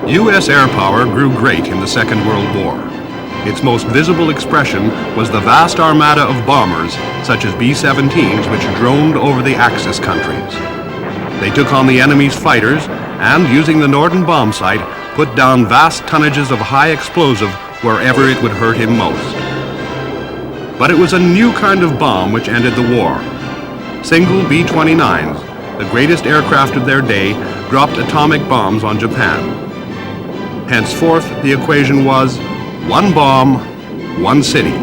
U.S. air power grew great in the Second World War. Its most visible expression was the vast armada of bombers, such as B-17s, which droned over the Axis countries. They took on the enemy's fighters and, using the Norden bomb sight, put down vast tonnages of high explosive wherever it would hurt him most. But it was a new kind of bomb which ended the war. Single B-29s, the greatest aircraft of their day, dropped atomic bombs on Japan. Henceforth, the equation was one bomb, one city.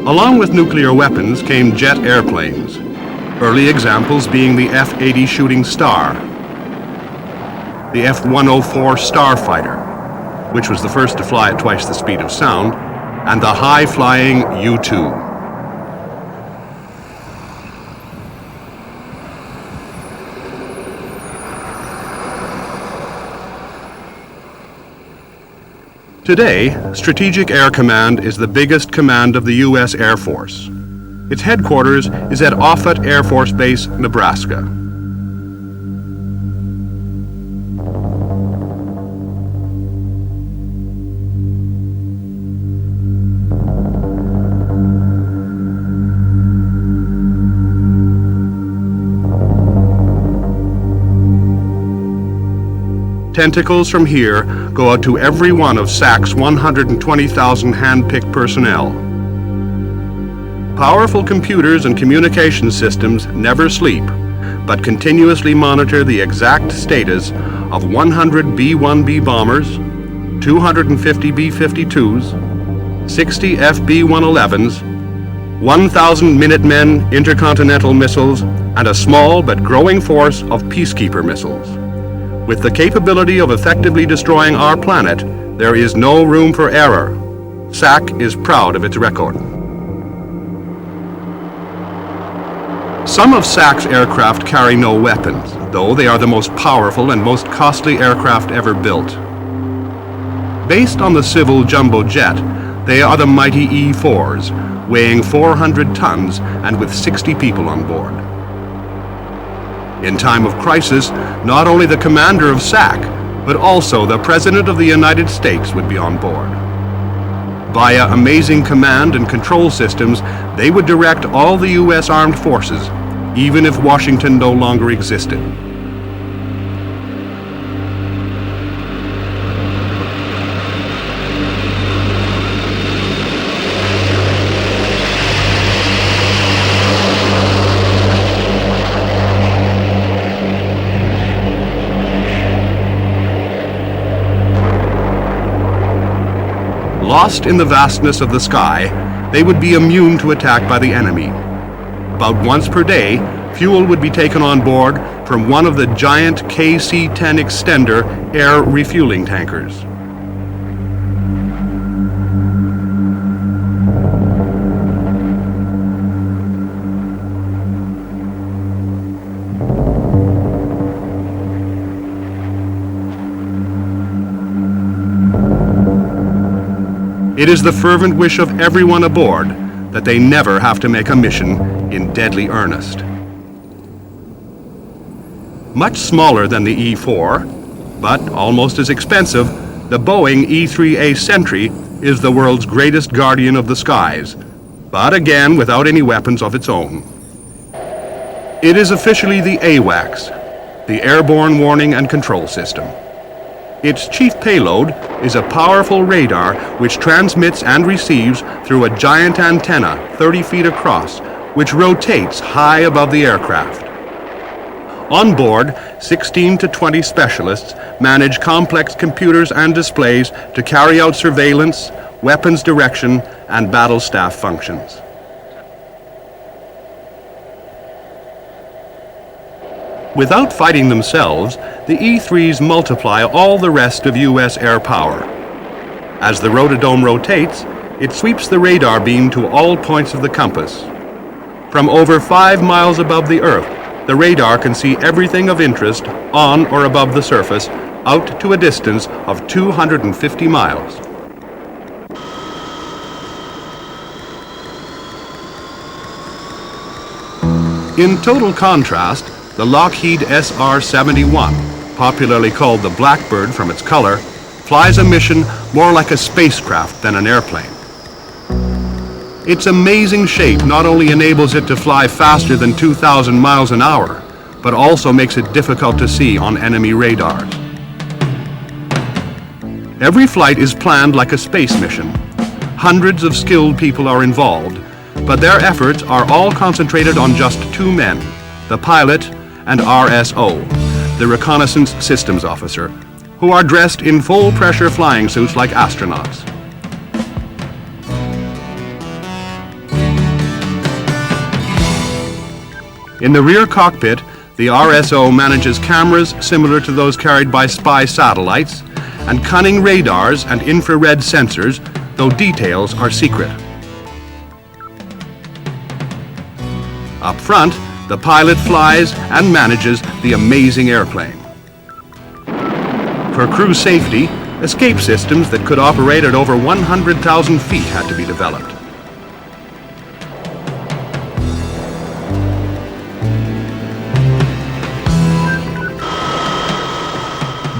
Along with nuclear weapons came jet airplanes, early examples being the F-80 Shooting Star, the F-104 Starfighter, which was the first to fly at twice the speed of sound, and the high-flying U-2. Today, Strategic Air Command is the biggest command of the U.S. Air Force. Its headquarters is at Offutt Air Force Base, Nebraska. Tentacles from here go out to every one of SAC's 120,000 hand-picked personnel. Powerful computers and communication systems never sleep, but continuously monitor the exact status of 100 B-1B bombers, 250 B-52s, 60 FB-111s, 1,000 Minutemen intercontinental missiles, and a small but growing force of Peacekeeper missiles. With the capability of effectively destroying our planet, there is no room for error. SAC is proud of its record. Some of SAC's aircraft carry no weapons, though they are the most powerful and most costly aircraft ever built. Based on the civil jumbo jet, they are the mighty E-4s, weighing 400 tons and with 60 people on board. In time of crisis, not only the commander of SAC, but also the President of the United States would be on board. Via amazing command and control systems, they would direct all the U.S. armed forces, even if Washington no longer existed. Lost in the vastness of the sky, they would be immune to attack by the enemy. About once per day, fuel would be taken on board from one of the giant KC-10 Extender air refueling tankers. It is the fervent wish of everyone aboard that they never have to make a mission in deadly earnest. Much smaller than the E-4, but almost as expensive, the Boeing E-3A Sentry is the world's greatest guardian of the skies, but again without any weapons of its own. It is officially the AWACS, the Airborne Warning and Control System. Its chief payload is a powerful radar which transmits and receives through a giant antenna 30 feet across, which rotates high above the aircraft. On board, 16 to 20 specialists manage complex computers and displays to carry out surveillance, weapons direction, and battle staff functions. Without fighting themselves, the E-3s multiply all the rest of U.S. air power. As the rotodome rotates, it sweeps the radar beam to all points of the compass. From over 5 miles above the Earth, the radar can see everything of interest on or above the surface out to a distance of 250 miles. In total contrast, the Lockheed SR-71, popularly called the Blackbird from its color, flies a mission more like a spacecraft than an airplane. Its amazing shape not only enables it to fly faster than 2,000 miles an hour, but also makes it difficult to see on enemy radars. Every flight is planned like a space mission. Hundreds of skilled people are involved, but their efforts are all concentrated on just two men, the pilot and RSO, the Reconnaissance Systems Officer, who are dressed in full-pressure flying suits like astronauts. In the rear cockpit, the RSO manages cameras similar to those carried by spy satellites and cunning radars and infrared sensors, though details are secret. Up front, the pilot flies and manages the amazing airplane. For crew safety, escape systems that could operate at over 100,000 feet had to be developed.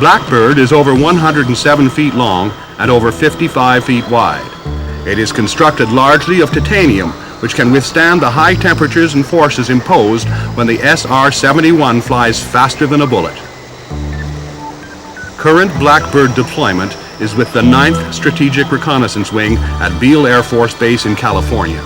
Blackbird is over 107 feet long and over 55 feet wide. It is constructed largely of titanium, which can withstand the high temperatures and forces imposed when the SR-71 flies faster than a bullet. Current Blackbird deployment is with the 9th Strategic Reconnaissance Wing at Beale Air Force Base in California.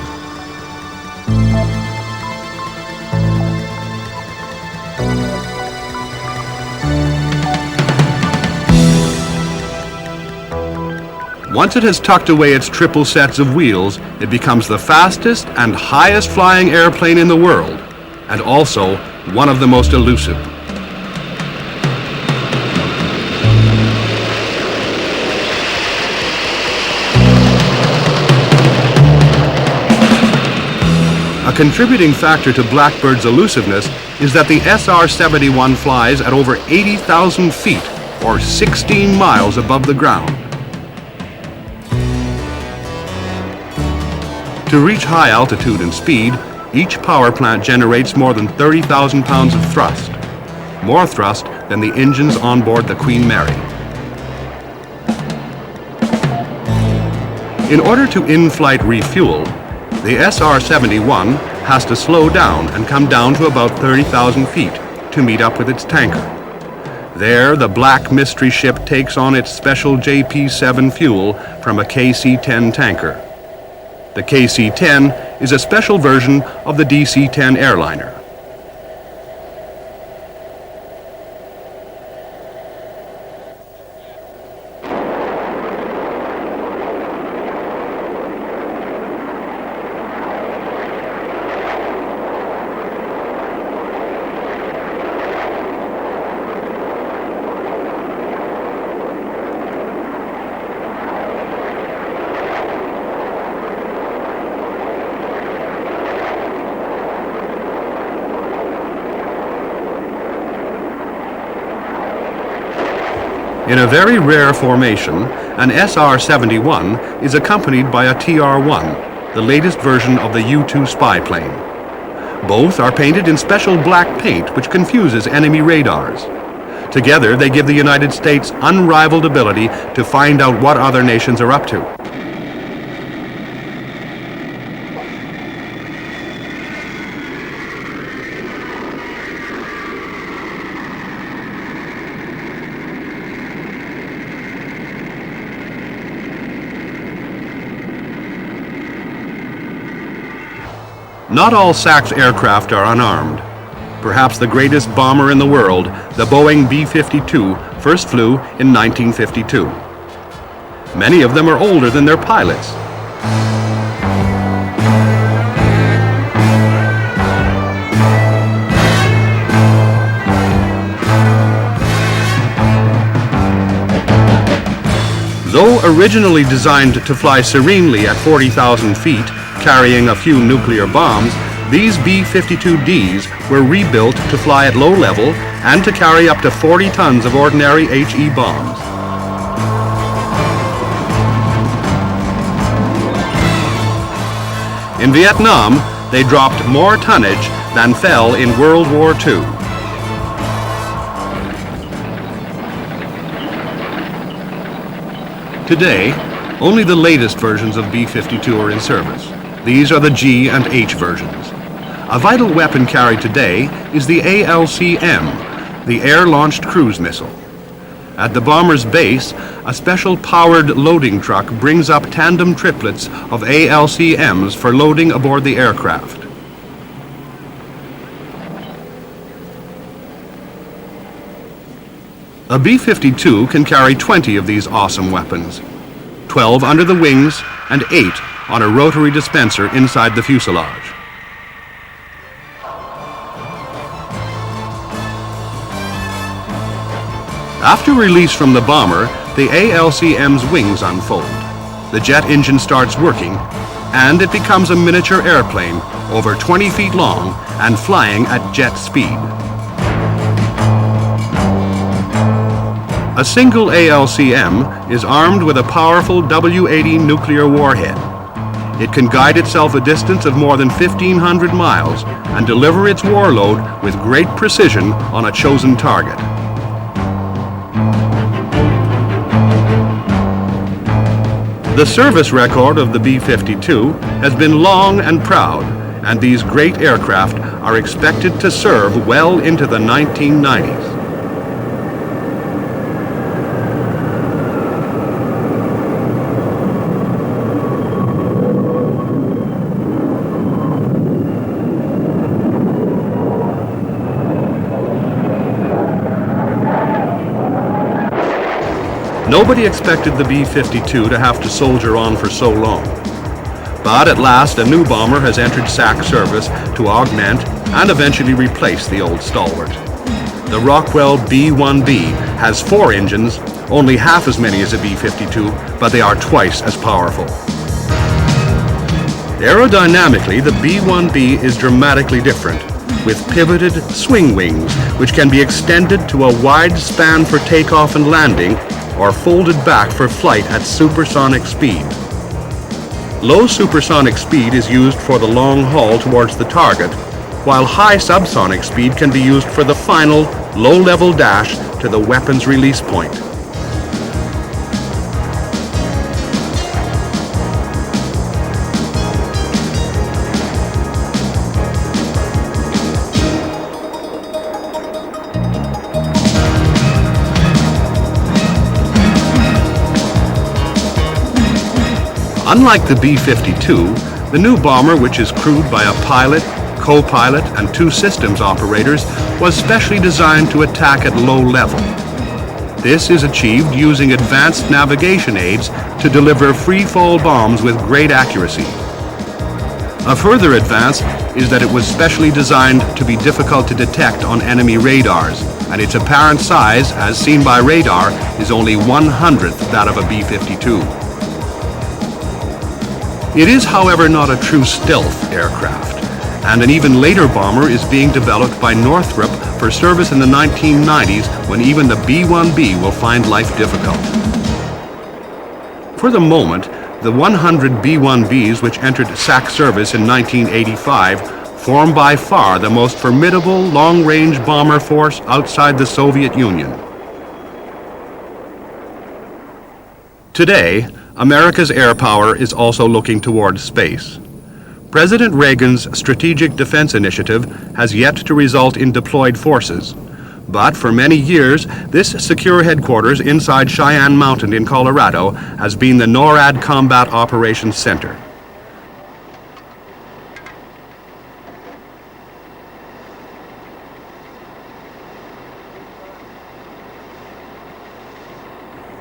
Once it has tucked away its triple sets of wheels, it becomes the fastest and highest flying airplane in the world, and also one of the most elusive. A contributing factor to Blackbird's elusiveness is that the SR-71 flies at over 80,000 feet, or 16 miles above the ground. To reach high altitude and speed, each power plant generates more than 30,000 pounds of thrust, more thrust than the engines on board the Queen Mary. In order to in-flight refuel, the SR-71 has to slow down and come down to about 30,000 feet to meet up with its tanker. There, the Black Mystery ship takes on its special JP-7 fuel from a KC-10 tanker. The KC-10 is a special version of the DC-10 airliner. In a very rare formation, an SR-71 is accompanied by a TR-1, the latest version of the U-2 spy plane. Both are painted in special black paint which confuses enemy radars. Together, they give the United States unrivaled ability to find out what other nations are up to. Not all SAC's aircraft are unarmed. Perhaps the greatest bomber in the world, the Boeing B-52, first flew in 1952. Many of them are older than their pilots. Though originally designed to fly serenely at 40,000 feet, carrying a few nuclear bombs, these B-52Ds were rebuilt to fly at low level and to carry up to 40 tons of ordinary HE bombs. In Vietnam, they dropped more tonnage than fell in World War II. Today, only the latest versions of B-52 are in service. These are the G and H versions. A vital weapon carried today is the ALC-M, the Air-Launched Cruise Missile. At the bomber's base, a special powered loading truck brings up tandem triplets of ALC-Ms for loading aboard the aircraft. A B-52 can carry 20 of these awesome weapons, 12 under the wings and 8 on a rotary dispenser inside the fuselage. After release from the bomber, the ALC-M's wings unfold. The jet engine starts working, and it becomes a miniature airplane over 20 feet long and flying at jet speed. A single ALC-M is armed with a powerful W-80 nuclear warhead. It can guide itself a distance of more than 1,500 miles and deliver its warload with great precision on a chosen target. The service record of the B-52 has been long and proud, and these great aircraft are expected to serve well into the 1990s. Nobody expected the B-52 to have to soldier on for so long. But at last, a new bomber has entered SAC service to augment and eventually replace the old stalwart. The Rockwell B-1B has 4 engines, only half as many as a B-52, but they are twice as powerful. Aerodynamically, the B-1B is dramatically different, with pivoted swing wings, which can be extended to a wide span for takeoff and landing, or folded back for flight at supersonic speed. Low supersonic speed is used for the long haul towards the target, while high subsonic speed can be used for the final low-level dash to the weapon's release point. Unlike the B-52, the new bomber, which is crewed by a pilot, co-pilot, and 2 systems operators, was specially designed to attack at low level. This is achieved using advanced navigation aids to deliver free-fall bombs with great accuracy. A further advance is that it was specially designed to be difficult to detect on enemy radars, and its apparent size, as seen by radar, is only 1/100th that of a B-52. It is, however, not a true stealth aircraft, and an even later bomber is being developed by Northrop for service in the 1990s, when even the B-1B will find life difficult. For the moment, the 100 B-1Bs which entered SAC service in 1985 form by far the most formidable long-range bomber force outside the Soviet Union. Today, America's air power is also looking toward space. President Reagan's Strategic Defense Initiative has yet to result in deployed forces, but for many years, this secure headquarters inside Cheyenne Mountain in Colorado has been the NORAD Combat Operations Center.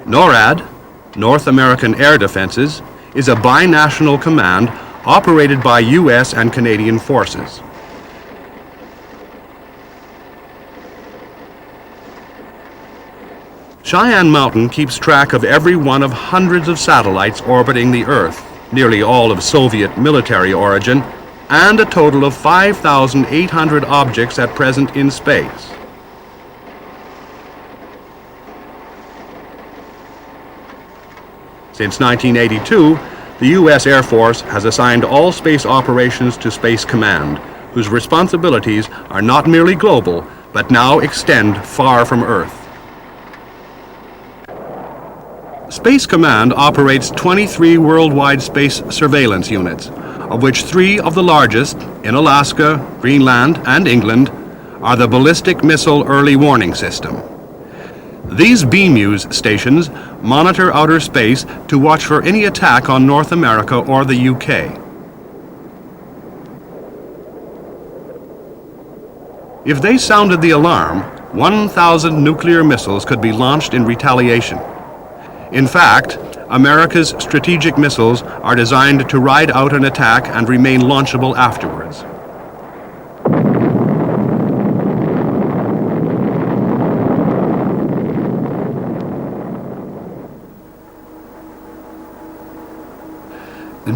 NORAD, North American Air Defenses, is a binational command operated by U.S. and Canadian forces. Cheyenne Mountain keeps track of every one of hundreds of satellites orbiting the Earth, nearly all of Soviet military origin, and a total of 5,800 objects at present in space. Since 1982, the U.S. Air Force has assigned all space operations to Space Command, whose responsibilities are not merely global, but now extend far from Earth. Space Command operates 23 worldwide space surveillance units, of which 3 of the largest, in Alaska, Greenland, and England, are the Ballistic Missile Early Warning System. These BMEWS stations monitor outer space to watch for any attack on North America or the UK. If they sounded the alarm, 1,000 nuclear missiles could be launched in retaliation. In fact, America's strategic missiles are designed to ride out an attack and remain launchable afterwards.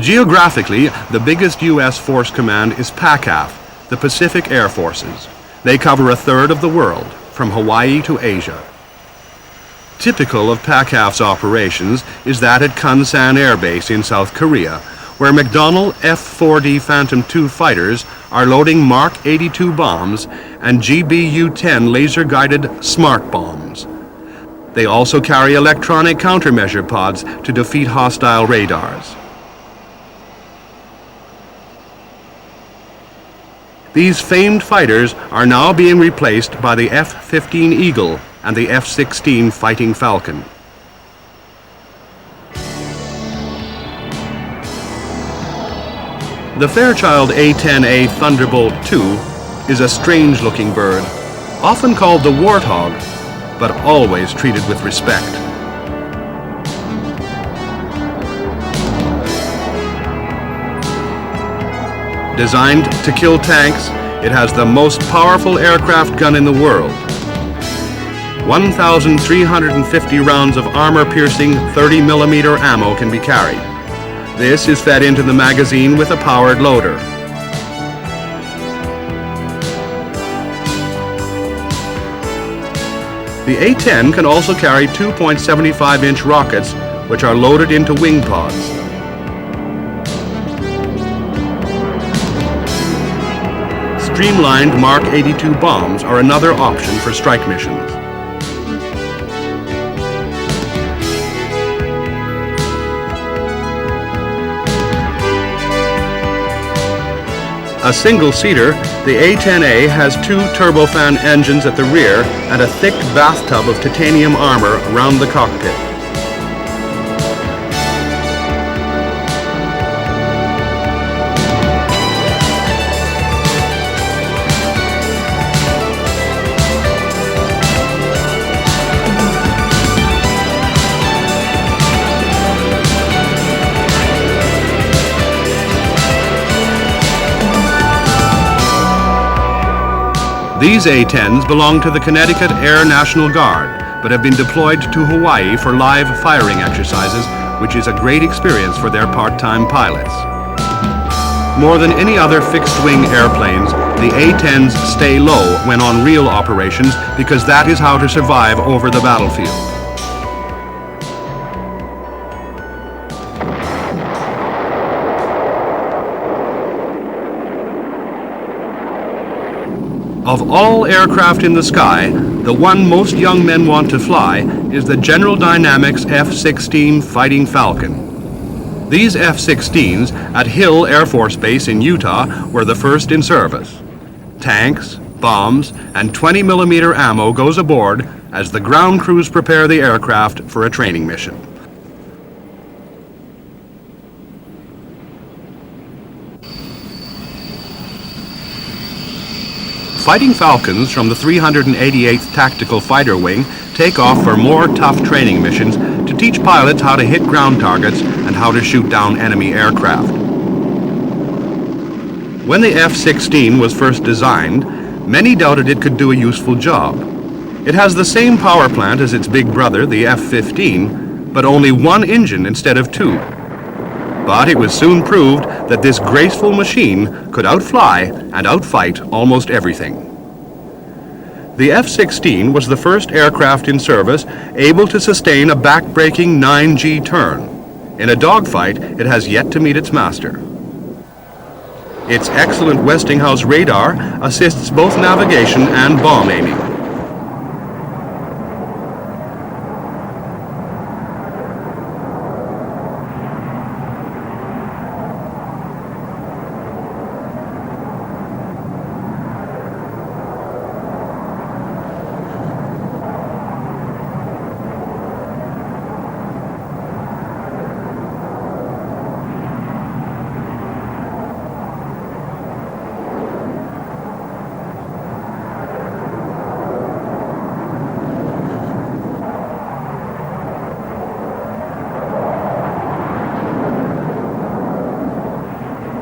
Geographically, the biggest U.S. force command is PACAF, the Pacific Air Forces. They cover a third of the world, from Hawaii to Asia. Typical of PACAF's operations is that at Kunsan Air Base in South Korea, where McDonnell F-4D Phantom II fighters are loading Mark 82 bombs and GBU-10 laser-guided smart bombs. They also carry electronic countermeasure pods to defeat hostile radars. These famed fighters are now being replaced by the F-15 Eagle and the F-16 Fighting Falcon. The Fairchild A-10A Thunderbolt II is a strange-looking bird, often called the warthog, but always treated with respect. Designed to kill tanks, it has the most powerful aircraft gun in the world. 1,350 rounds of armor-piercing 30mm ammo can be carried. This is fed into the magazine with a powered loader. The A-10 can also carry 2.75-inch rockets, which are loaded into wing pods. Streamlined Mark 82 bombs are another option for strike missions. A single-seater, the A-10A has 2 turbofan engines at the rear and a thick bathtub of titanium armor around the cockpit. These A-10s belong to the Connecticut Air National Guard, but have been deployed to Hawaii for live firing exercises, which is a great experience for their part-time pilots. More than any other fixed-wing airplanes, the A-10s stay low when on real operations because that is how to survive over the battlefield. Of all aircraft in the sky, the one most young men want to fly is the General Dynamics F-16 Fighting Falcon. These F-16s at Hill Air Force Base in Utah were the first in service. Tanks, bombs, and 20mm ammo goes aboard as the ground crews prepare the aircraft for a training mission. Fighting Falcons from the 388th Tactical Fighter Wing take off for more tough training missions to teach pilots how to hit ground targets and how to shoot down enemy aircraft. When the F-16 was first designed, many doubted it could do a useful job. It has the same power plant as its big brother, the F-15, but only 1 engine instead of 2. But it was soon proved that this graceful machine could outfly and outfight almost everything. The F-16 was the first aircraft in service able to sustain a back-breaking 9G turn. In a dogfight, it has yet to meet its master. Its excellent Westinghouse radar assists both navigation and bomb aiming.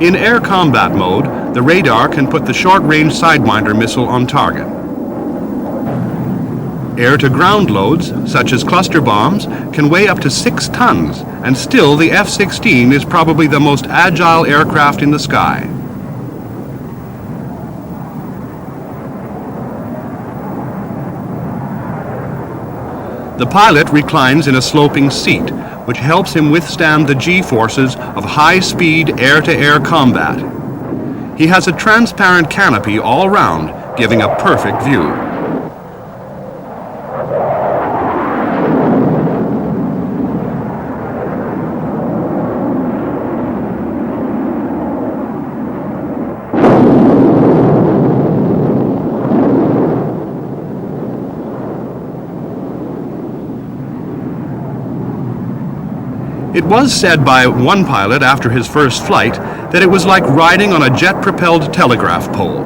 In air combat mode, the radar can put the short-range Sidewinder missile on target. Air-to-ground loads, such as cluster bombs, can weigh up to 6 tons, and still the F-16 is probably the most agile aircraft in the sky. The pilot reclines in a sloping seat, which helps him withstand the G-forces of high-speed air-to-air combat. He has a transparent canopy all round, giving a perfect view. It was said by one pilot after his first flight that it was like riding on a jet-propelled telegraph pole.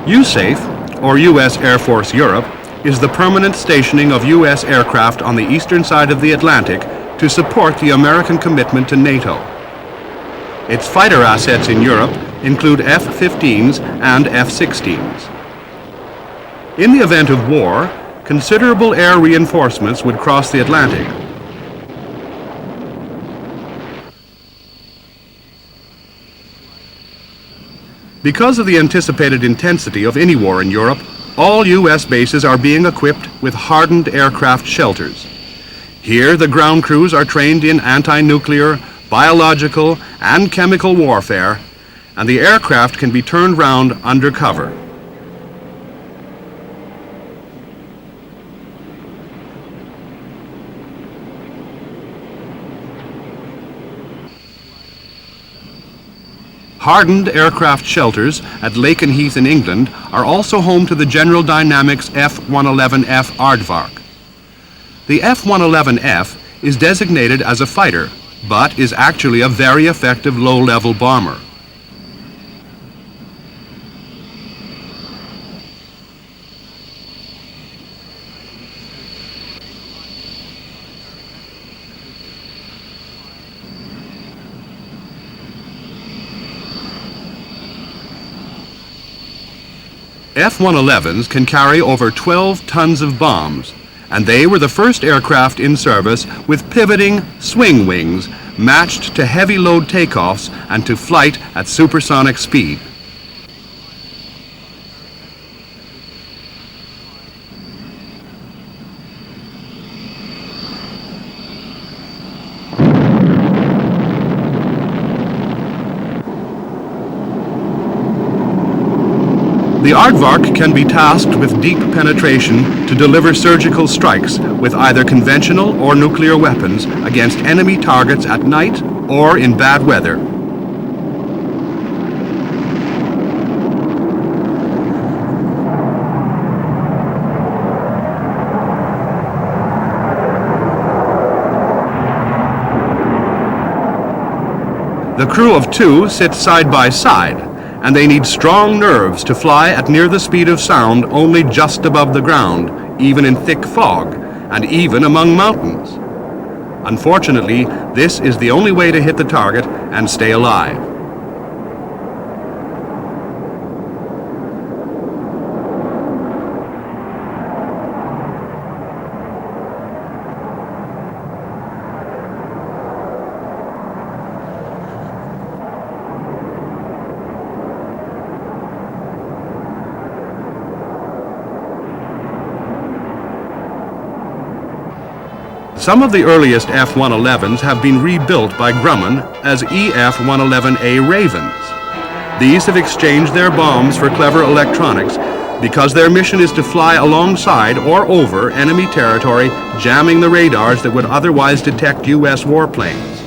USAFE, or U.S. Air Force Europe, is the permanent stationing of U.S. aircraft on the eastern side of the Atlantic to support the American commitment to NATO. Its fighter assets in Europe include F-15s and F-16s. In the event of war, considerable air reinforcements would cross the Atlantic. Because of the anticipated intensity of any war in Europe, all U.S. bases are being equipped with hardened aircraft shelters. Here, the ground crews are trained in anti-nuclear, biological, and chemical warfare, and the aircraft can be turned round under cover. Hardened aircraft shelters at Lakenheath in England are also home to the General Dynamics F-111F Aardvark. The F-111F is designated as a fighter, but is actually a very effective low-level bomber. F-111s can carry over 12 tons of bombs, and they were the first aircraft in service with pivoting swing wings matched to heavy load takeoffs and to flight at supersonic speed. The Aardvark can be tasked with deep penetration to deliver surgical strikes with either conventional or nuclear weapons against enemy targets at night or in bad weather. The crew of two sits side by side, and they need strong nerves to fly at near the speed of sound only just above the ground, even in thick fog, and even among mountains. Unfortunately, this is the only way to hit the target and stay alive. Some of the earliest F-111s have been rebuilt by Grumman as EF-111A Ravens. These have exchanged their bombs for clever electronics because their mission is to fly alongside or over enemy territory, jamming the radars that would otherwise detect U.S. warplanes.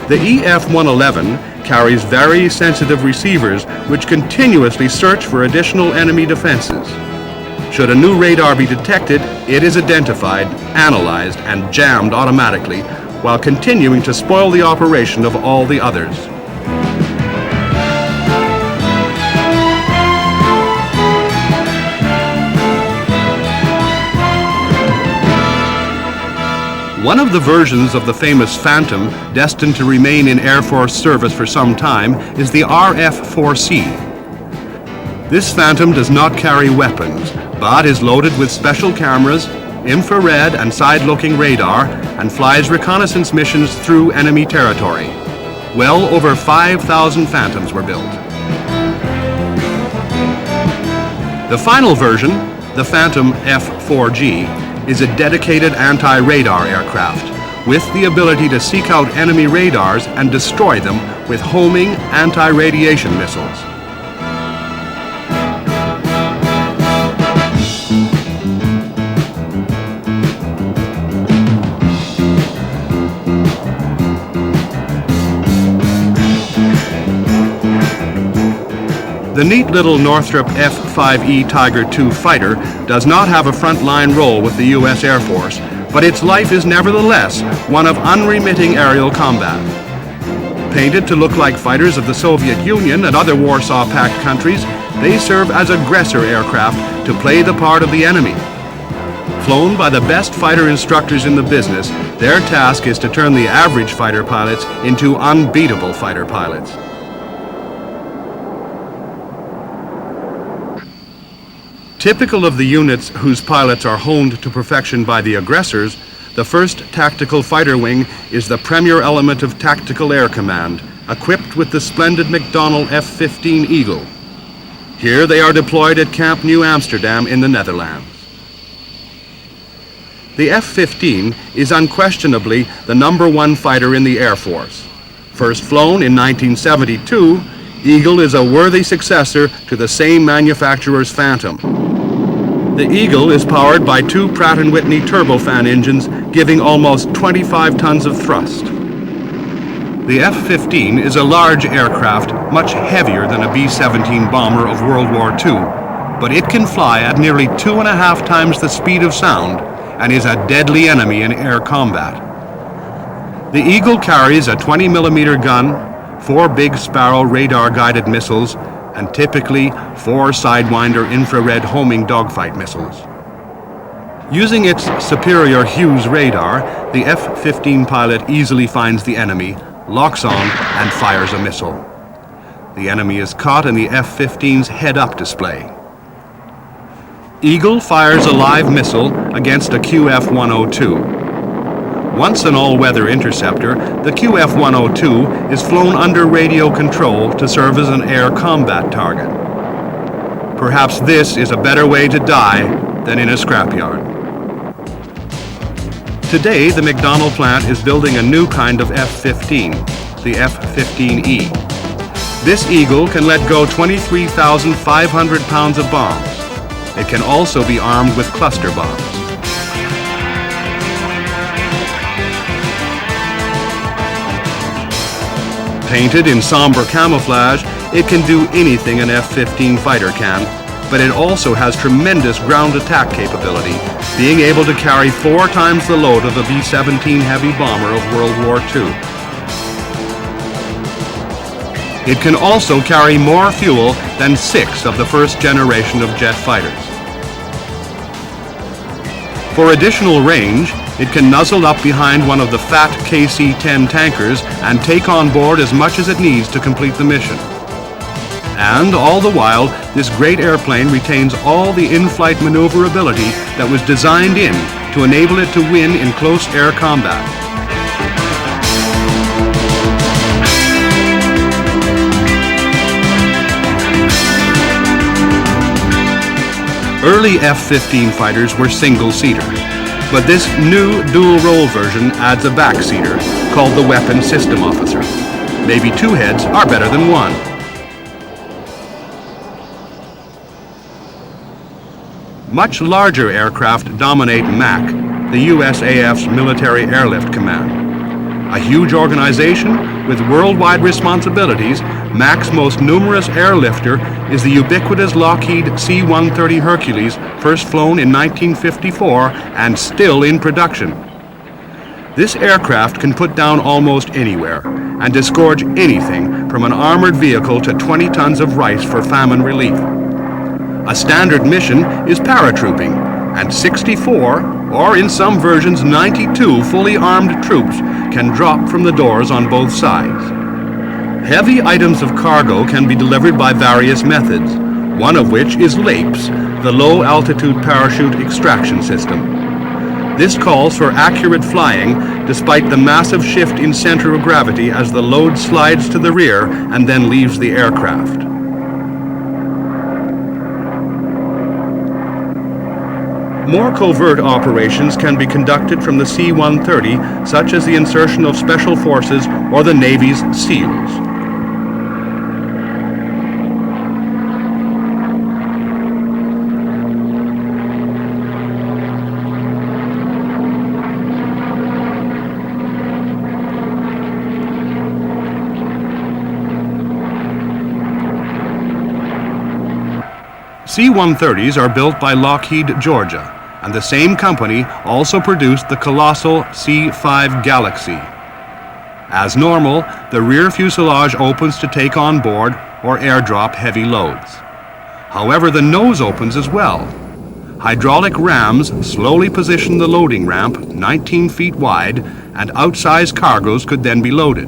The EF-111 carries very sensitive receivers which continuously search for additional enemy defenses. Should a new radar be detected, it is identified, analyzed, and jammed automatically while continuing to spoil the operation of all the others. One of the versions of the famous Phantom, destined to remain in Air Force service for some time, is the RF-4C. This Phantom does not carry weapons, but is loaded with special cameras, infrared and side-looking radar, and flies reconnaissance missions through enemy territory. Well over 5,000 Phantoms were built. The final version, the Phantom F-4G, is a dedicated anti-radar aircraft with the ability to seek out enemy radars and destroy them with homing anti-radiation missiles. The neat little Northrop F-5E Tiger II fighter does not have a front-line role with the U.S. Air Force, but its life is nevertheless one of unremitting aerial combat. Painted to look like fighters of the Soviet Union and other Warsaw Pact countries, they serve as aggressor aircraft to play the part of the enemy. Flown by the best fighter instructors in the business, their task is to turn the average fighter pilots into unbeatable fighter pilots. Typical of the units whose pilots are honed to perfection by the aggressors, the 1st Tactical Fighter Wing is the premier element of Tactical Air Command, equipped with the splendid McDonnell F-15 Eagle. Here they are deployed at Camp New Amsterdam in the Netherlands. The F-15 is unquestionably the #1 fighter in the Air Force. First flown in 1972, Eagle is a worthy successor to the same manufacturer's Phantom. The Eagle is powered by 2 Pratt & Whitney turbofan engines, giving almost 25 tons of thrust. The F-15 is a large aircraft, much heavier than a B-17 bomber of World War II, but it can fly at nearly 2.5 times the speed of sound and is a deadly enemy in air combat. The Eagle carries a 20mm gun, 4 Big Sparrow radar-guided missiles, and typically 4 Sidewinder infrared homing dogfight missiles. Using its superior Hughes radar, the F-15 pilot easily finds the enemy, locks on, and fires a missile. The enemy is caught in the F-15's head-up display. Eagle fires a live missile against a QF-102. Once an all-weather interceptor, the QF-102 is flown under radio control to serve as an air combat target. Perhaps this is a better way to die than in a scrapyard. Today, the McDonnell plant is building a new kind of F-15, the F-15E. This Eagle can let go 23,500 pounds of bombs. It can also be armed with cluster bombs. Painted in somber camouflage, it can do anything an F-15 fighter can, but it also has tremendous ground attack capability, being able to carry 4 times the load of the B-17 heavy bomber of World War II. It can also carry more fuel than 6 of the first generation of jet fighters. For additional range, it can nuzzle up behind one of the fat KC-10 tankers and take on board as much as it needs to complete the mission. And all the while, this great airplane retains all the in-flight maneuverability that was designed in to enable it to win in close air combat. Early F-15 fighters were single-seaters, but this new dual-role version adds a backseater called the Weapons System Officer. Maybe 2 heads are better than 1. Much larger aircraft dominate MAC, the USAF's Military Airlift Command. A huge organization with worldwide responsibilities, MAC's most numerous airlifter is the ubiquitous Lockheed C-130 Hercules, first flown in 1954 and still in production. This aircraft can put down almost anywhere and disgorge anything from an armored vehicle to 20 tons of rice for famine relief. A standard mission is paratrooping, and 64 or in some versions 92 fully armed troops can drop from the doors on both sides. Heavy items of cargo can be delivered by various methods, one of which is LAPES, the Low Altitude Parachute Extraction System. This calls for accurate flying despite the massive shift in center of gravity as the load slides to the rear and then leaves the aircraft. More covert operations can be conducted from the C-130, such as the insertion of Special Forces or the Navy's SEALs. C-130s are built by Lockheed, Georgia, and the same company also produced the colossal C-5 Galaxy. As normal, the rear fuselage opens to take on board or airdrop heavy loads. However, the nose opens as well. Hydraulic rams slowly position the loading ramp 19 feet wide, and outsized cargoes could then be loaded.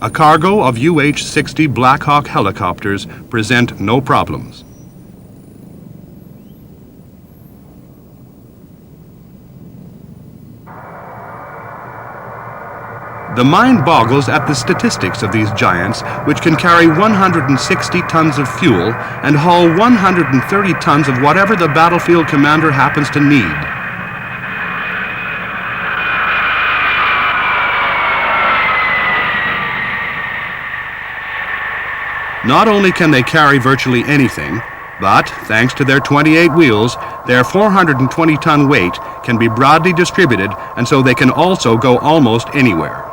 A cargo of UH-60 Black Hawk helicopters present no problems. The mind boggles at the statistics of these giants, which can carry 160 tons of fuel and haul 130 tons of whatever the battlefield commander happens to need. Not only can they carry virtually anything, but, thanks to their 28 wheels, their 420-ton weight can be broadly distributed, and so they can also go almost anywhere.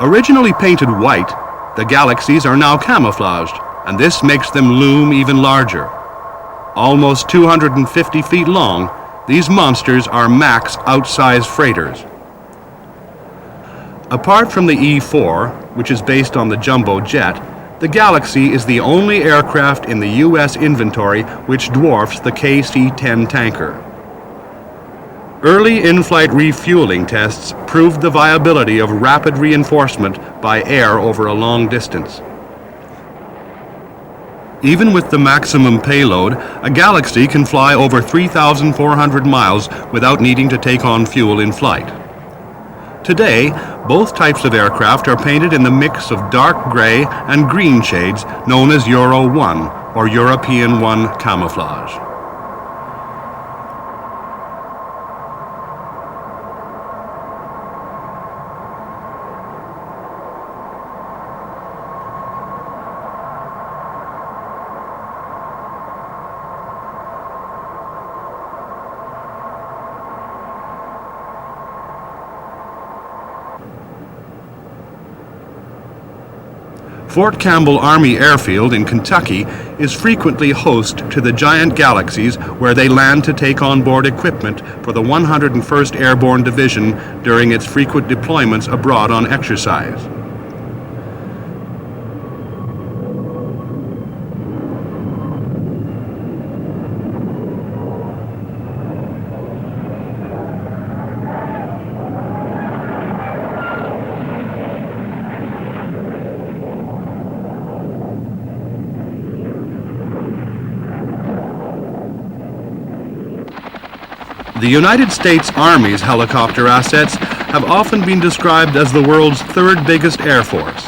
Originally painted white, the Galaxies are now camouflaged, and this makes them loom even larger. Almost 250 feet long, these monsters are max outsized freighters. Apart from the E-4, which is based on the jumbo jet, the Galaxy is the only aircraft in the U.S. inventory which dwarfs the KC-10 tanker. Early in-flight refueling tests proved the viability of rapid reinforcement by air over a long distance. Even with the maximum payload, a Galaxy can fly over 3,400 miles without needing to take on fuel in flight. Today, both types of aircraft are painted in the mix of dark gray and green shades known as Euro 1 or European 1 camouflage. Fort Campbell Army Airfield in Kentucky is frequently host to the giant Galaxies, where they land to take on board equipment for the 101st Airborne Division during its frequent deployments abroad on exercise. The United States Army's helicopter assets have often been described as the world's third biggest air force.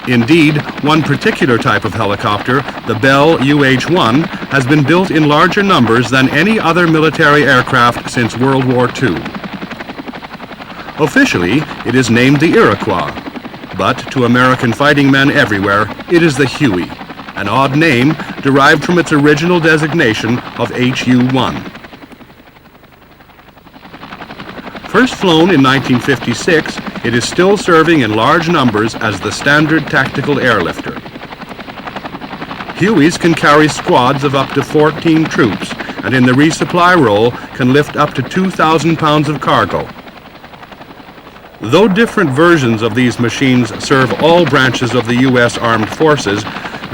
Indeed, one particular type of helicopter, the Bell UH-1, has been built in larger numbers than any other military aircraft since World War II. Officially, it is named the Iroquois, but to American fighting men everywhere, it is the Huey, an odd name derived from its original designation of HU-1. First flown in 1956, it is still serving in large numbers as the standard tactical airlifter. Hueys can carry squads of up to 14 troops, and in the resupply role can lift up to 2,000 pounds of cargo. Though different versions of these machines serve all branches of the U.S. Armed Forces,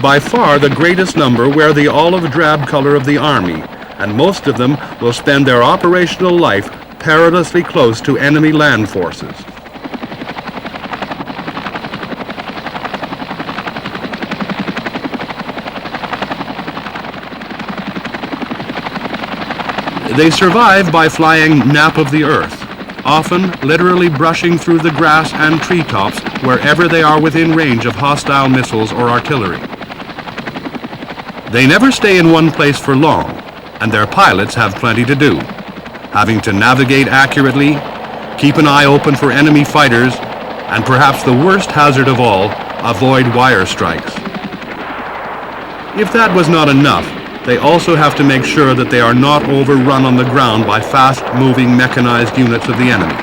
by far the greatest number wear the olive drab color of the Army, and most of them will spend their operational life perilously close to enemy land forces. They survive by flying nap of the earth, often literally brushing through the grass and treetops wherever they are within range of hostile missiles or artillery. They never stay in one place for long, and their pilots have plenty to do, having to navigate accurately, keep an eye open for enemy fighters, and perhaps the worst hazard of all, avoid wire strikes. If that was not enough, they also have to make sure that they are not overrun on the ground by fast-moving mechanized units of the enemy.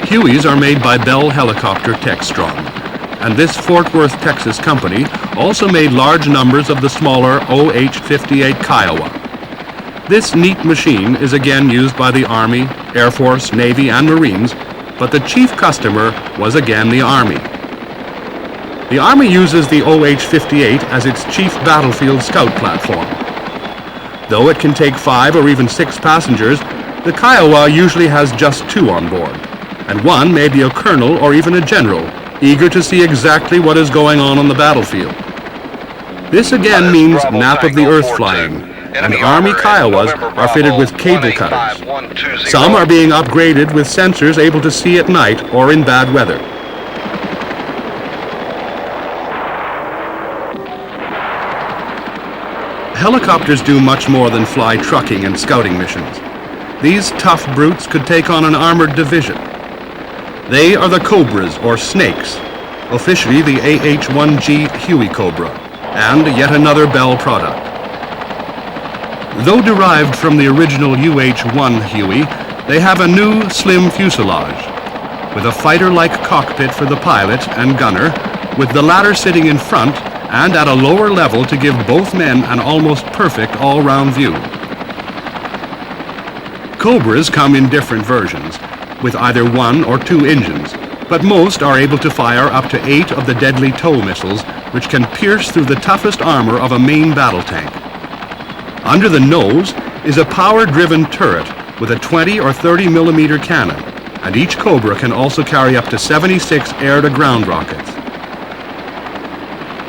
Hueys are made by Bell Helicopter Textron, and this Fort Worth, Texas company also made large numbers of the smaller OH-58 Kiowa. This neat machine is again used by the Army, Air Force, Navy, and Marines, but the chief customer was again the Army. The Army uses the OH-58 as its chief battlefield scout platform. Though it can take 5 or even 6 passengers, the Kiowa usually has just 2 on board, and one may be a colonel or even a general, eager to see exactly what is going on the battlefield. This again means nap of the earth flying, and Army Kiowas are fitted with cable cutters. Some are being upgraded with sensors able to see at night or in bad weather. Helicopters do much more than fly trucking and scouting missions. These tough brutes could take on an armored division. They are the Cobras, or Snakes, officially the AH-1G Huey Cobra, and yet another Bell product. Though derived from the original UH-1 Huey, they have a new slim fuselage, with a fighter-like cockpit for the pilot and gunner, with the latter sitting in front and at a lower level to give both men an almost perfect all-round view. Cobras come in different versions, with either 1 or 2 engines, but most are able to fire up to 8 of the deadly TOW missiles, which can pierce through the toughest armor of a main battle tank. Under the nose is a power-driven turret with a 20 or 30 millimeter cannon, and each Cobra can also carry up to 76 air-to-ground rockets.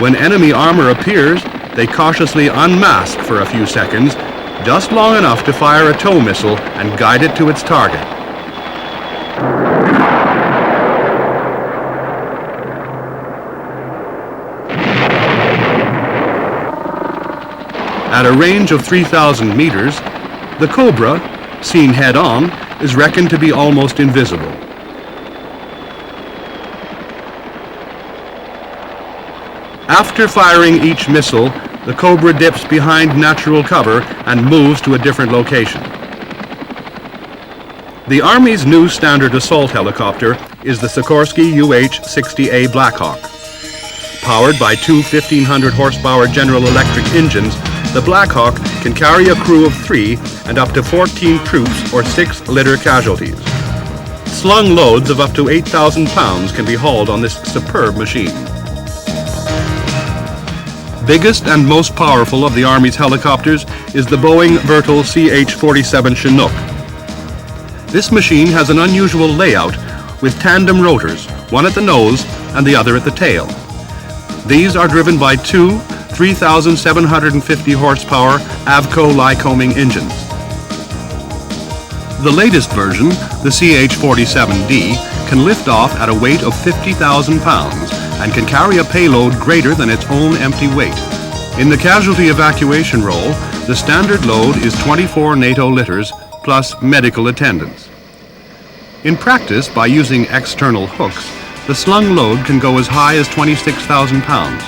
When enemy armor appears, they cautiously unmask for a few seconds, just long enough to fire a TOW missile and guide it to its target. At a range of 3,000 meters, the Cobra, seen head-on, is reckoned to be almost invisible. After firing each missile, the Cobra dips behind natural cover and moves to a different location. The Army's new standard assault helicopter is the Sikorsky UH-60A Blackhawk. Powered by 2 1,500 horsepower General Electric engines, the Blackhawk can carry a crew of 3 and up to 14 troops or 6 litter casualties. Slung loads of up to 8,000 pounds can be hauled on this superb machine. Biggest and most powerful of the Army's helicopters is the Boeing Vertol CH-47 Chinook. This machine has an unusual layout with tandem rotors, one at the nose and the other at the tail. These are driven by 2 3,750 horsepower Avco Lycoming engines. The latest version, the CH-47D, can lift off at a weight of 50,000 pounds and can carry a payload greater than its own empty weight. In the casualty evacuation role, the standard load is 24 NATO litters plus medical attendants. In practice, by using external hooks, the slung load can go as high as 26,000 pounds.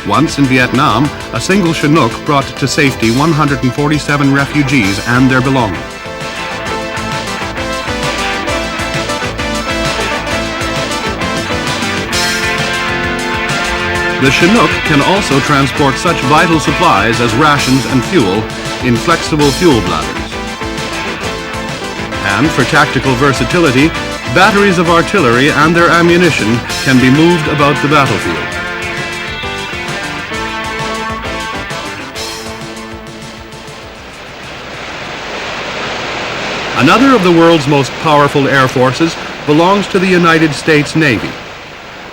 Once in Vietnam, a single Chinook brought to safety 147 refugees and their belongings. The Chinook can also transport such vital supplies as rations and fuel in flexible fuel bladders. And for tactical versatility, batteries of artillery and their ammunition can be moved about the battlefield. Another of the world's most powerful air forces belongs to the United States Navy.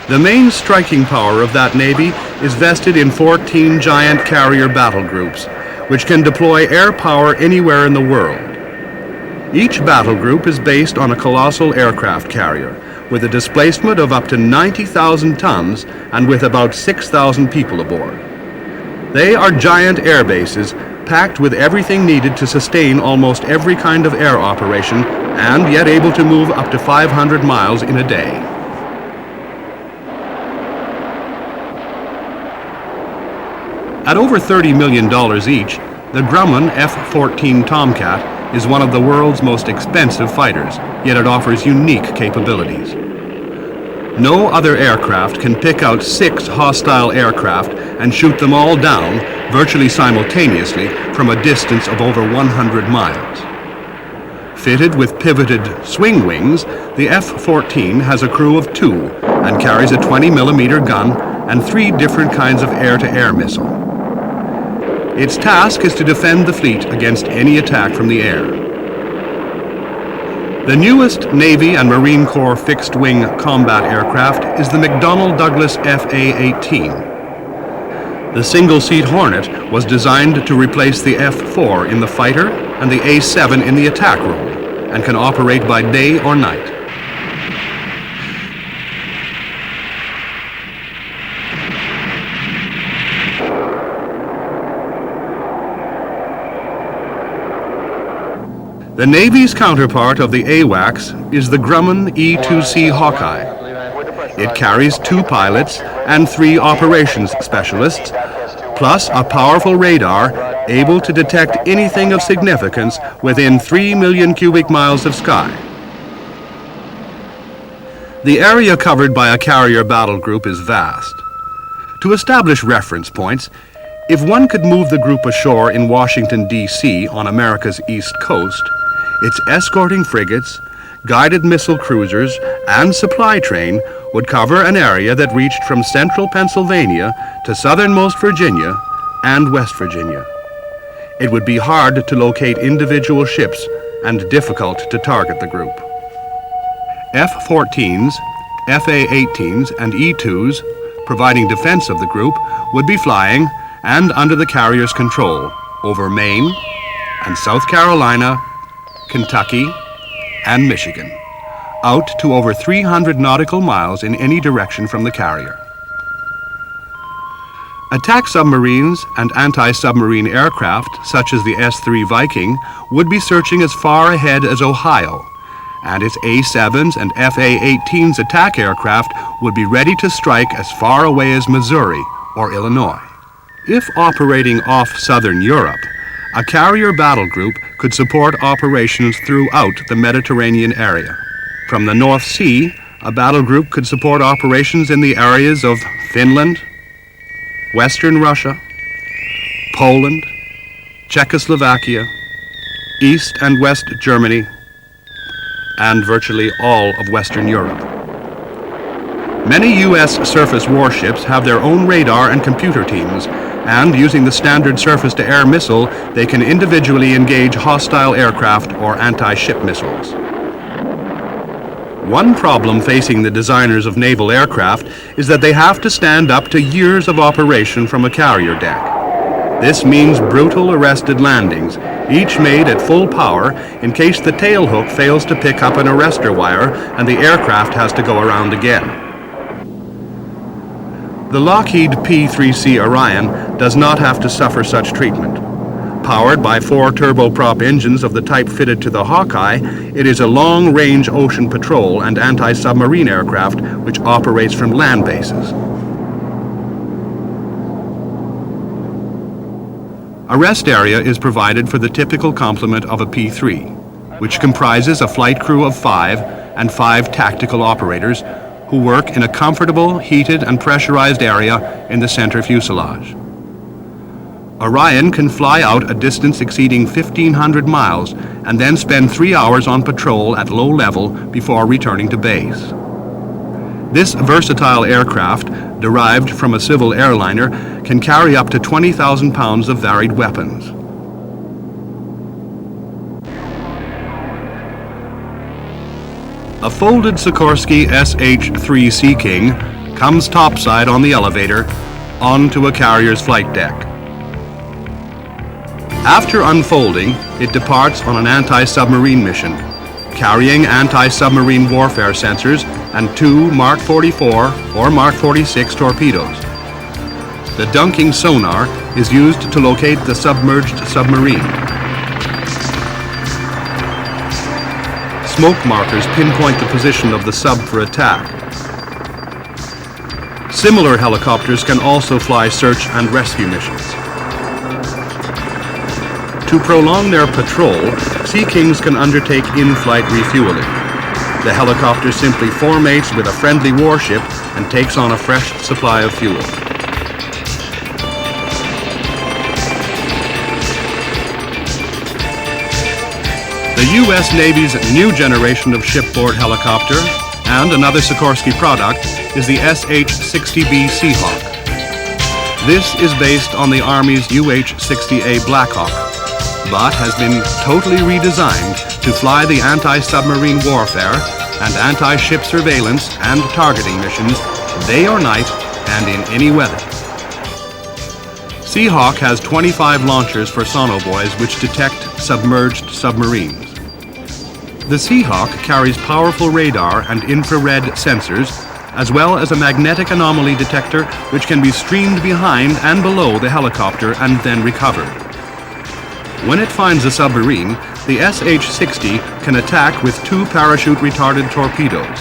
The main striking power of that Navy is vested in 14 giant carrier battle groups, which can deploy air power anywhere in the world. Each battle group is based on a colossal aircraft carrier, with a displacement of up to 90,000 tons and with about 6,000 people aboard. They are giant air bases, packed with everything needed to sustain almost every kind of air operation, and yet able to move up to 500 miles in a day. At over $30 million each, the Grumman F-14 Tomcat is one of the world's most expensive fighters, yet it offers unique capabilities. No other aircraft can pick out 6 hostile aircraft and shoot them all down, virtually simultaneously, from a distance of over 100 miles. Fitted with pivoted swing wings, the F-14 has a crew of 2 and carries a 20mm gun and 3 different kinds of air-to-air missile. Its task is to defend the fleet against any attack from the air. The newest Navy and Marine Corps fixed-wing combat aircraft is the McDonnell Douglas FA-18. The single-seat Hornet was designed to replace the F-4 in the fighter and the A-7 in the attack role, and can operate by day or night. The Navy's counterpart of the AWACS is the Grumman E-2C Hawkeye. It carries 2 pilots and 3 operations specialists, plus a powerful radar able to detect anything of significance within 3 million cubic miles of sky. The area covered by a carrier battle group is vast. To establish reference points, if one could move the group ashore in Washington, D.C. on America's east coast, its escorting frigates, guided missile cruisers, and supply train would cover an area that reached from central Pennsylvania to southernmost Virginia and West Virginia. It would be hard to locate individual ships and difficult to target the group. F-14s, FA-18s, and E-2s, providing defense of the group, would be flying, and under the carrier's control, over Maine and South Carolina, Kentucky, and Michigan, out to over 300 nautical miles in any direction from the carrier. Attack submarines and anti-submarine aircraft, such as the S-3 Viking, would be searching as far ahead as Ohio, and its A-7s and FA-18s attack aircraft would be ready to strike as far away as Missouri or Illinois. If operating off southern Europe, a carrier battle group could support operations throughout the Mediterranean area. From the North Sea, a battle group could support operations in the areas of Finland, Western Russia, Poland, Czechoslovakia, East and West Germany, and virtually all of Western Europe. Many U.S. surface warships have their own radar and computer teams, and using the standard surface-to-air missile, they can individually engage hostile aircraft or anti-ship missiles. One problem facing the designers of naval aircraft is that they have to stand up to years of operation from a carrier deck. This means brutal arrested landings, each made at full power in case the tailhook fails to pick up an arrestor wire and the aircraft has to go around again. The Lockheed P-3C Orion does not have to suffer such treatment. Powered by 4 turboprop engines of the type fitted to the Hawkeye, it is a long-range ocean patrol and anti-submarine aircraft which operates from land bases. A rest area is provided for the typical complement of a P-3, which comprises a flight crew of 5 and 5 tactical operators who work in a comfortable, heated and pressurized area in the center fuselage. Orion can fly out a distance exceeding 1,500 miles and then spend 3 hours on patrol at low level before returning to base. This versatile aircraft, derived from a civil airliner, can carry up to 20,000 pounds of varied weapons. A folded Sikorsky SH-3 Sea King comes topside on the elevator onto a carrier's flight deck. After unfolding, it departs on an anti-submarine mission, carrying anti-submarine warfare sensors and 2 Mark 44 or Mark 46 torpedoes. The dunking sonar is used to locate the submerged submarine. Smoke markers pinpoint the position of the sub for attack. Similar helicopters can also fly search and rescue missions. To prolong their patrol, Sea Kings can undertake in-flight refueling. The helicopter simply formates with a friendly warship and takes on a fresh supply of fuel. The U.S. Navy's new generation of shipboard helicopter, and another Sikorsky product, is the SH-60B Seahawk. This is based on the Army's UH-60A Blackhawk, but has been totally redesigned to fly the anti-submarine warfare and anti-ship surveillance and targeting missions day or night and in any weather. Seahawk has 25 launchers for sonobuoys which detect submerged submarines. The Seahawk carries powerful radar and infrared sensors, as well as a magnetic anomaly detector which can be streamed behind and below the helicopter and then recovered. When it finds a submarine, the SH-60 can attack with 2 parachute-retarded torpedoes.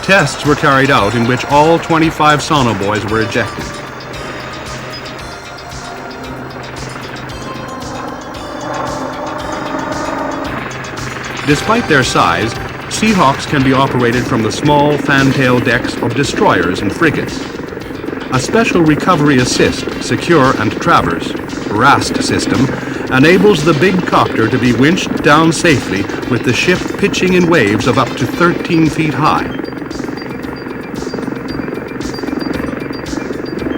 Tests were carried out in which all 25 sonobuoys were ejected. Despite their size, Seahawks can be operated from the small fantail decks of destroyers and frigates. A special recovery assist, secure and traverse, RAST system, enables the big copter to be winched down safely with the ship pitching in waves of up to 13 feet high.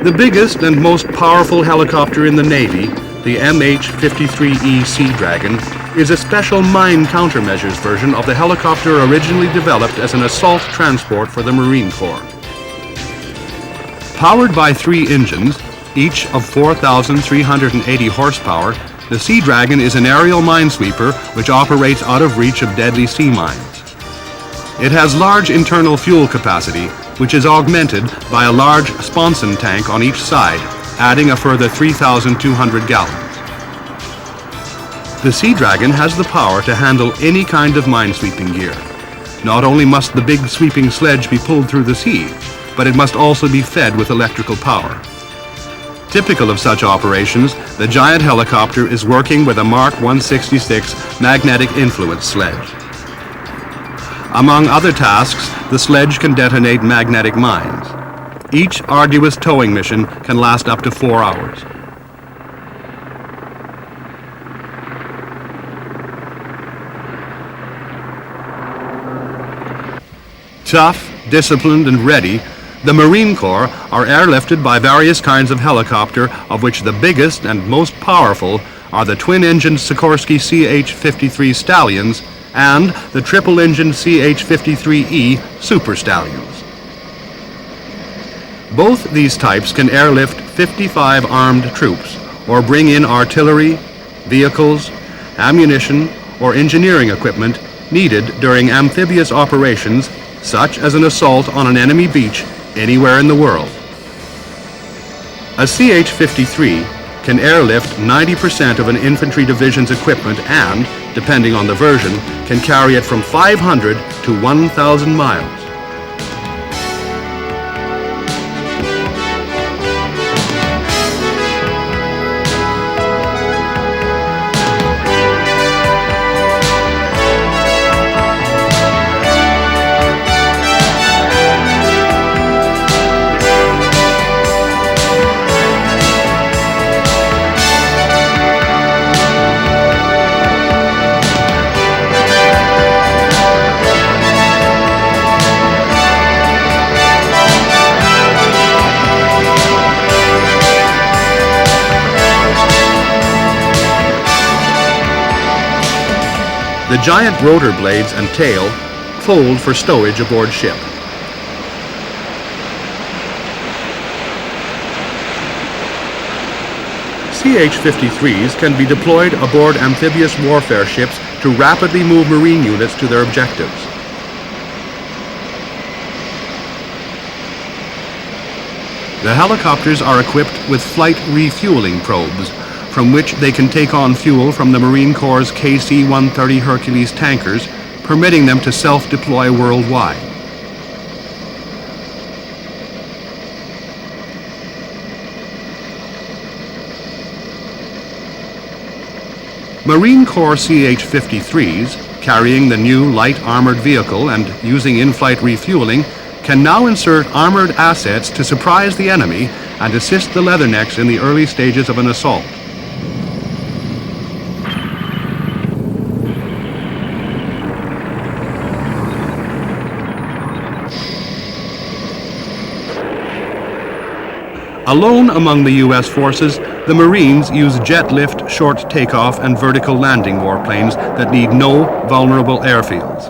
The biggest and most powerful helicopter in the Navy, the MH-53E Sea Dragon, is a special mine countermeasures version of the helicopter originally developed as an assault transport for the Marine Corps. Powered by 3 engines, each of 4,380 horsepower, the Sea Dragon is an aerial minesweeper which operates out of reach of deadly sea mines. It has large internal fuel capacity, which is augmented by a large sponson tank on each side, adding a further 3,200 gallons. The Sea Dragon has the power to handle any kind of minesweeping gear. Not only must the big sweeping sledge be pulled through the sea, but it must also be fed with electrical power. Typical of such operations, the giant helicopter is working with a Mark 166 magnetic influence sledge. Among other tasks, the sledge can detonate magnetic mines. Each arduous towing mission can last up to 4 hours. Tough, disciplined, and ready, the Marine Corps are airlifted by various kinds of helicopter, of which the biggest and most powerful are the twin-engined Sikorsky CH-53 Stallions and the triple-engined CH-53E Super Stallions. Both these types can airlift 55 armed troops or bring in artillery, vehicles, ammunition, or engineering equipment needed during amphibious operations such as an assault on an enemy beach anywhere in the world. A CH-53 can airlift 90% of an infantry division's equipment and, depending on the version, can carry it from 500 to 1,000 miles. The giant rotor blades and tail fold for stowage aboard ship. CH-53s can be deployed aboard amphibious warfare ships to rapidly move Marine units to their objectives. The helicopters are equipped with flight refueling probes, from which they can take on fuel from the Marine Corps' KC-130 Hercules tankers, permitting them to self-deploy worldwide. Marine Corps CH-53s, carrying the new light armored vehicle and using in-flight refueling, can now insert armored assets to surprise the enemy and assist the Leathernecks in the early stages of an assault. Alone among the U.S. forces, the Marines use jet lift, short takeoff, and vertical landing warplanes that need no vulnerable airfields.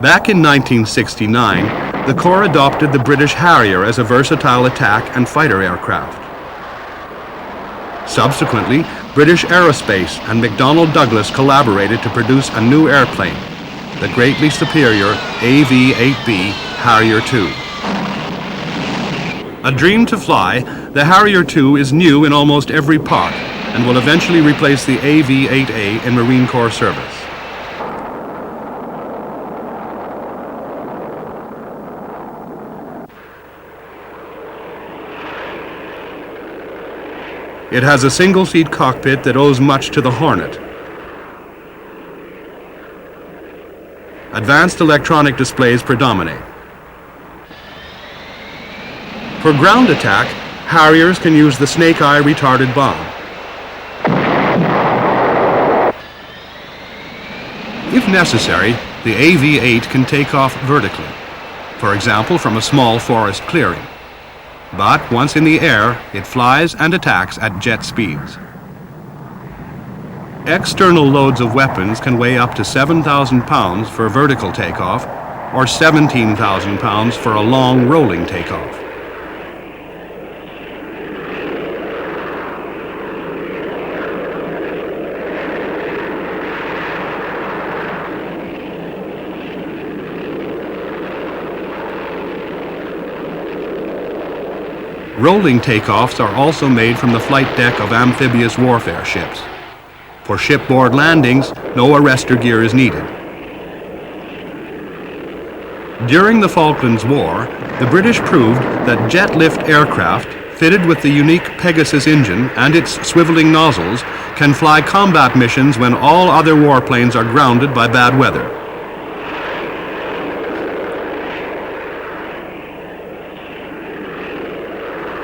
Back in 1969, the Corps adopted the British Harrier as a versatile attack and fighter aircraft. Subsequently, British Aerospace and McDonnell Douglas collaborated to produce a new airplane, the greatly superior AV-8B Harrier II. A dream to fly, the Harrier II is new in almost every part and will eventually replace the AV-8A in Marine Corps service. It has a single-seat cockpit that owes much to the Hornet. Advanced electronic displays predominate. For ground attack, Harriers can use the Snake-Eye retarded bomb. If necessary, the AV-8 can take off vertically, for example from a small forest clearing. But once in the air, it flies and attacks at jet speeds. External loads of weapons can weigh up to 7,000 pounds for vertical takeoff or 17,000 pounds for a long rolling takeoff. Rolling takeoffs are also made from the flight deck of amphibious warfare ships. For shipboard landings, no arrestor gear is needed. During the Falklands War, the British proved that jet-lift aircraft, fitted with the unique Pegasus engine and its swiveling nozzles, can fly combat missions when all other warplanes are grounded by bad weather.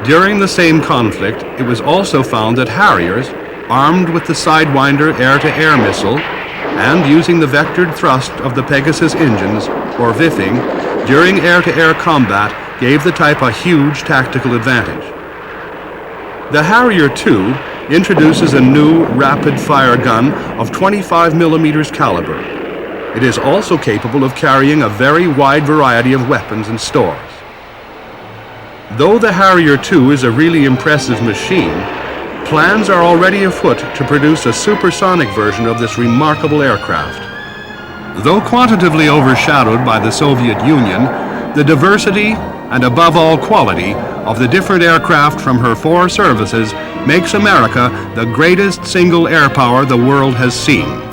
During the same conflict, it was also found that Harriers, armed with the Sidewinder air-to-air missile and using the vectored thrust of the Pegasus engines, or VIFing, during air-to-air combat gave the type a huge tactical advantage. The Harrier II introduces a new rapid-fire gun of 25 millimeters caliber. It is also capable of carrying a very wide variety of weapons and stores. Though the Harrier II is a really impressive machine, plans are already afoot to produce a supersonic version of this remarkable aircraft. Though quantitatively overshadowed by the Soviet Union, the diversity and above all quality of the different aircraft from her four services makes America the greatest single air power the world has seen.